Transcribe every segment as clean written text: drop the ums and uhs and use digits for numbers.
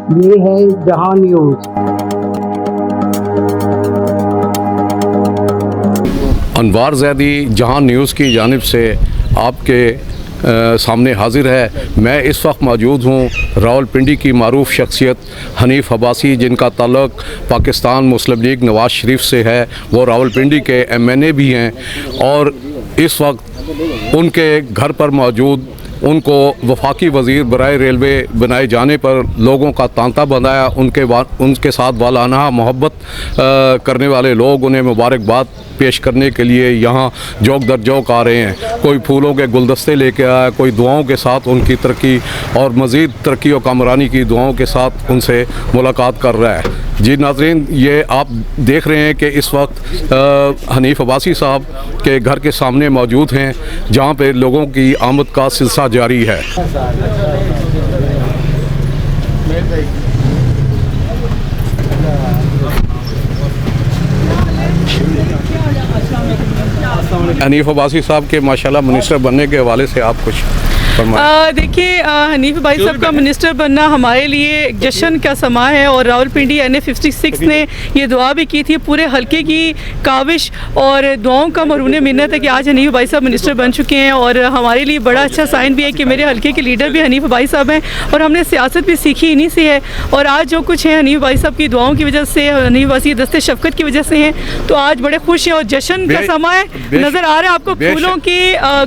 ये है जहां न्यूज़। अनवार ज़ैदी जहां न्यूज़ की जानिब से आपके सामने हाजिर है। मैं इस वक्त मौजूद हूँ रावलपिंडी की मारूफ शख्सियत हनीफ अब्बासी, जिनका ताल्लुक़ पाकिस्तान मुस्लिम लीग नवाज़ शरीफ से है। वो रावलपिंडी के MNA भी हैं और इस वक्त उनके घर पर मौजूद उनको वफाकी वज़ीर बराए रेलवे बनाए जाने पर लोगों का तांता बंधाया। उनके साथ वालाना मोहब्बत करने वाले लोग उन्हें मुबारकबाद पेश करने के लिए यहाँ जौक दर जौक आ रहे हैं। कोई फूलों के गुलदस्ते लेके आया, कोई दुआओं के साथ उनकी तरक्की और मज़ीद तरक्की और कामरानी की दुआओं के साथ उनसे मुलाकात कर रहा है। जी नाज़रीन, ये आप देख रहे हैं कि इस वक्त हनीफ अब्बासी साहब के घर के सामने मौजूद हैं, जहाँ पे लोगों की आमद का सिलसिला जारी है। हनीफ अब्बासी साहब के माशाल्लाह मिनिस्टर बनने के हवाले से आप कुछ देखिए, हनीफ भाई साहब का मिनिस्टर बनना हमारे लिए एक जश्न का समा है और रावलपिंडी NA56 ने ये दुआ भी की थी। पूरे हल्के की काविश और दुआओं का मरून मिन्नत है कि आज हनीफ भाई साहब मिनिस्टर बन चुके हैं और हमारे लिए बड़ा अच्छा साइन भी है कि मेरे हल्के के लीडर भी हनीफ भाई साहब हैं और हमने सियासत भी सीखी इन्हीं से है। और आज जो कुछ है हनीफ भाई साहब की दुआओं की वजह से, हनीफ भाई दस्ते शफ़क़त की वजह से हैं, तो आज बड़े खुश हैं और जश्न का समा है। नज़र आ रहा है आपको, फूलों के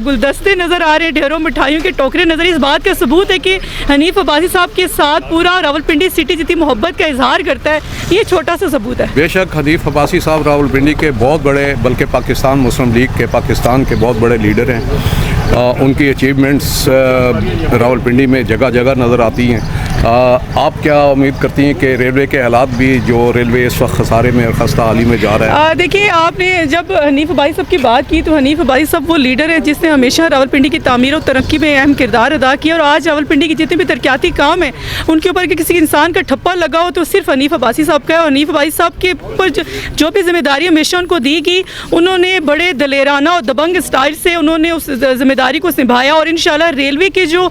गुलदस्ते नज़र आ रहे हैं, ढेरों मिठाइयों के टोकरे नजर। इस बात का सबूत है कि हनीफ अब्बासी साहब के साथ पूरा रावलपिंडी सिटी जितनी मोहब्बत का इजहार करता है, ये छोटा सा सबूत है। बेशक हनीफ अब्बासी साहब रावलपिंडी के बहुत बड़े, बल्कि पाकिस्तान मुस्लिम लीग के पाकिस्तान के बहुत बड़े लीडर हैं। उनकी अचीवमेंट्स रावलपिंडी में जगह जगह नज़र आती हैं। आप क्या उम्मीद करती हैं कि रेलवे के हालात भी, जो रेलवे इस वक्त खसारे में और खस्ता हाली में जा रहा है? देखिए, आपने जब हनीफ भाई साहब की बात की तो हनीफ भाई साहब वो लीडर है जिसने हमेशा रावलपिंडी की तामीर और तरक्की में अहम किरदार अदा किया और आज रावलपिंडी के जितने भी तरक्याती काम हैं उनके ऊपर किसी इंसान का ठप्पा लगा हो तो सिर्फ हनीफ अब्बासी साहब का है। और हनीफ भाई साहब के ऊपर जो भी जिम्मेदारी हमेशा उनको दी गई, उन्होंने बड़े दलेराना और दबंग स्टाइल से उन्होंने उस जिम्मेदारी को निभाया। और इंशाल्लाह रेलवे के जो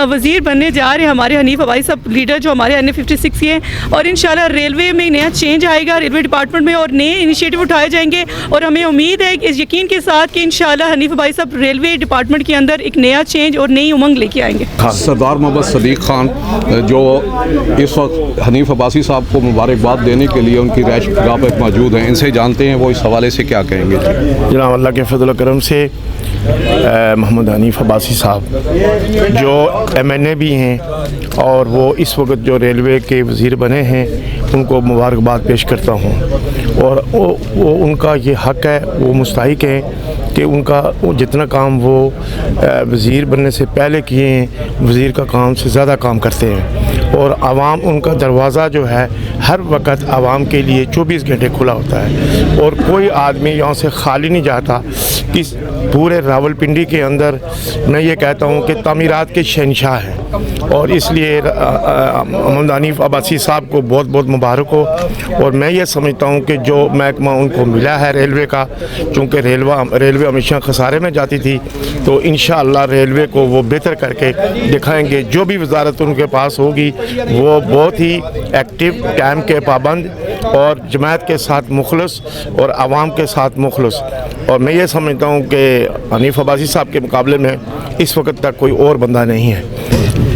वज़ीर बनने जा रहे हैं हमारे हनीफ भाई साहब, लीडर जो हमारे NA56 हैं, और इंशाल्लाह रेलवे में नया चेंज आएगा रेलवे डिपार्टमेंट में और नए इनिशिएटिव उठाए जाएंगे। और हमें उम्मीद है इस यकीन के साथ कि इंशाल्लाह हनीफ भाई साहब रेलवे डिपार्टमेंट के अंदर एक नया चेंज और नई उमंग लेके आएंगे। सरदार मोहम्मद सदीक खान जो इस वक्त हनीफ अब्बासी साहब को मुबारकबाद देने के लिए उनकी रैशगाह पर मौजूद हैं, इनसे जानते हैं वो इस हवाले से क्या कहेंगे। जनाब अल्लाह के फजल करम से मोहम्मद हनीफ अब्बासी साहब जो MNA भी हैं और वो इस वक्त जो रेलवे के वज़ीर बने हैं, उनको मुबारकबाद पेश करता हूँ। और वो उनका ये हक़ है, वो मुस्तहिक हैं कि उनका जितना काम वो वज़ीर बनने से पहले किए हैं, वज़ीर का काम से ज़्यादा काम करते हैं। और आवाम, उनका दरवाज़ा जो है हर वक्त आवाम के लिए 24 घंटे खुला होता है और कोई आदमी यहाँ से खाली नहीं जाता। कि पूरे रावलपिंडी के अंदर मैं ये कहता हूँ कि तामीरात के शहंशाह हैं और इसलिए मोहम्मद हनीफ अब्बासी साहब को बहुत बहुत मुबारक हो। और मैं ये समझता हूँ कि जो महकमा उनको मिला है रेलवे का, चूँकि रेलवे हमेशा खसारे में जाती थी, तो इंशाअल्लाह रेलवे को वो बेहतर करके दिखाएंगे। जो भी वजारत उनके पास होगी वो बहुत ही एक्टिव, टाइम के पाबंद और जमात के साथ मुखलस और आवाम के साथ मुखलस। और मैं ये समझता हूँ कि हनीफ अब्बासी साहब के मुकाबले में इस वक्त तक कोई और बंदा नहीं है।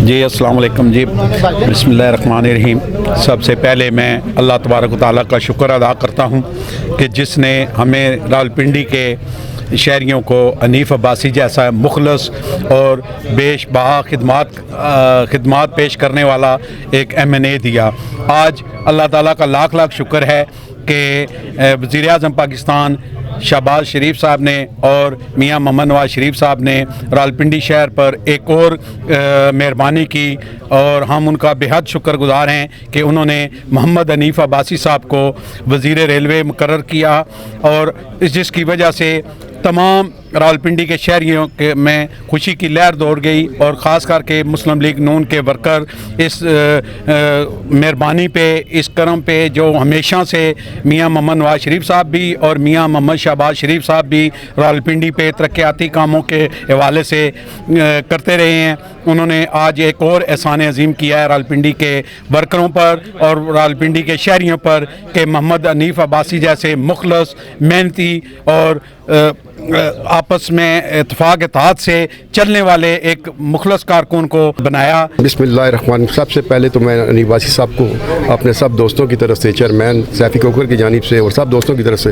जी अस्सलाम वालेकुम जी, बिस्मिल्लाहिर्रहमानिर्रहीम। सबसे पहले मैं अल्लाह तबारक व तआला का शुक्र अदा करता हूँ कि जिसने हमें रावलपिंडी के शहरियों को हनीफ अब्बासी जैसा मुखलस और बेशबहा खिदमात पेश करने वाला एक MNA दिया। आज अल्लाह ताला का लाख लाख शुक्र है कि वज़ीर आज़म पाकिस्तान शहबाज शरीफ साहब ने और मियाँ मोहम्मद नवाज शरीफ साहब ने रावलपिंडी शहर पर एक और मेहरबानी की और हम उनका बेहद शुक्रगुज़ार हैं कि उन्होंने मोहम्मद हनीफ अब्बासी साहब को वज़ीर रेलवे मुकर्रर किया और जिसकी वजह से तमाम रावलपिंडी के शहरियों के में खुशी की लहर दौड़ गई और ख़ास करके मुस्लिम लीग नून के वर्कर इस मेहरबानी पे, इस करम पे जो हमेशा से मियाँ मोहम्मद नवाज शरीफ साहब भी और मियाँ मोहम्मद शहबाज शरीफ साहब भी रावलपिंडी पे तरक्याती कामों के हवाले से करते रहे हैं, उन्होंने आज एक और एहसान अजीम किया है रावलपिंडी के वर्करों पर और रावलपिंडी के शहरियों पर कि मोहम्मद हनीफ अब्बासी जैसे मुखलस, मेहनती और आपस में इत्तेफाक इत्तेहाद से चलने वाले एक मुखलस कारकुन को बनाया। बिस्मिल्लाहिर्रहमानिर्रहीम। सबसे पहले तो मैं हनीफ अब्बासी साहब को अपने सब दोस्तों की तरफ से, चेयरमैन सैफी कोकर की जानिब से और सब दोस्तों की तरफ से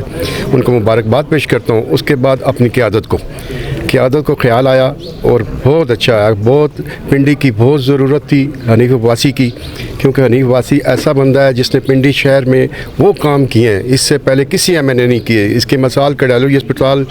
उनको मुबारकबाद पेश करता हूँ। उसके बाद अपनी क़यादत को ख्याल आया और बहुत अच्छा आया। बहुत पिंडी की बहुत ज़रूरत थी हनीफ अब्बासी की, क्योंकि हनीफ अब्बासी ऐसा बंदा है जिसने पिंडी शहर में वो काम किए हैं इससे पहले किसी MNA नहीं किए। इसकी मिसाल कडालोजी अस्पताल,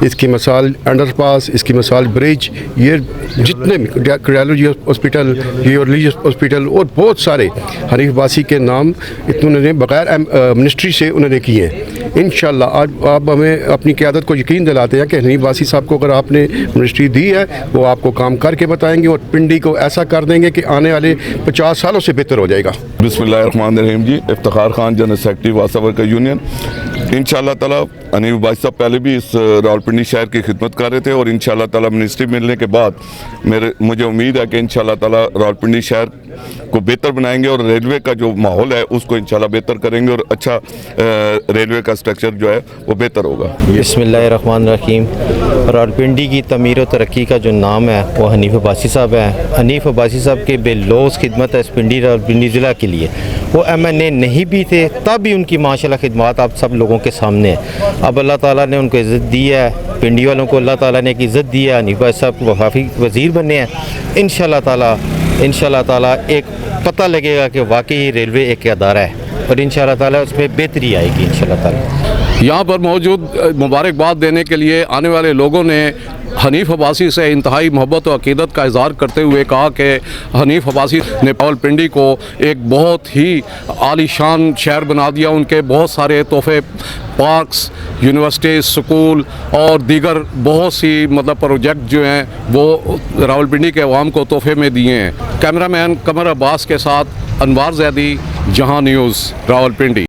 इसकी मिसाल अंडरपास, इसकी मिसाल ब्रिज, ये जितने भी कडालोजी हॉस्पिटल, ये रिलीजियस हॉस्पिटल और बहुत सारे हनीफ अब्बासी के नाम उन्होंने बगैर मिनिस्ट्री से उन्होंने किए हैं। इंशाअल्लाह आज आप हमें अपनी क़यादत को यकीन दिलाते हैं कि हनीफ अब्बासी साहब को अगर आपने मिनिस्ट्री दी है वो आपको काम करके बताएंगे और पिंडी को ऐसा कर देंगे कि आने वाले 50 सालों से बेहतर हो जाएगा। बिस्मिल्लाहिर्रहमानिर्रहीम जी। इफ्तिखार खान, जनरल सेक्रेटरी वासा वर्कर यूनियन। इंशाअल्लाह ताला हनीफ अब्बासी साहब पहले भी इस रावलपिंडी शहर की खिदमत कर रहे थे और इंशाअल्लाह ताला मिनिस्ट्री मिलने के बाद मुझे उम्मीद है कि इंशाअल्लाह ताला रावलपिंडी शहर को बेहतर बनाएंगे और रेलवे का जो माहौल है उसको इंशाअल्लाह बेहतर करेंगे और अच्छा रेलवे का स्ट्रक्चर जो है वो बेहतर होगा। बिस्मिल्लाहिर्रहमानिर्रहीम। रावलपिंडी की तमीर और तरक्की का जो नाम है वो हनीफ अब्बासी साहब है। हनीफ अब्बासी साहब के बेलौस खिदमत है इस रावलपिंडी ज़िला के लिए। वो MNA नहीं भी थे तब भी उनकी माशाल्लाह खिदमत आप सब लोगों के सामने है। अब अल्लाह ताला ने उनको इज़्ज़त दी है, पिंडी वालों को अल्लाह ताला ने एक इज़्ज़त दी है। हनीफ अब्बासी साहब वफाकी वज़ीर बने हैं। इंशाअल्लाह ताला एक पता लगेगा कि वाकई रेलवे एक अदारा है और इंशाअल्लाह ताला उसमें बेहतरी आएगी इंशाअल्लाह ताला। यहाँ पर मौजूद मुबारकबाद देने के लिए आने वाले लोगों ने हनीफ अब्बासी से इंतहाई मोहब्बत और अक़ीदत का इज़हार करते हुए कहा कि हनीफ अब्बासी ने रावलपिंडी को एक बहुत ही आलीशान शहर बना दिया। उनके बहुत सारे तोहफ़े पार्क्स, यूनिवर्सिटी, स्कूल और दीगर बहुत सी प्रोजेक्ट जो हैं वो रावलपिंडी के अवाम को तोहफ़े में दिए हैं। कैमरामैन कमर अब्बास के साथ अनवार ज़ैदी, जहां न्यूज़, रावलपिंडी।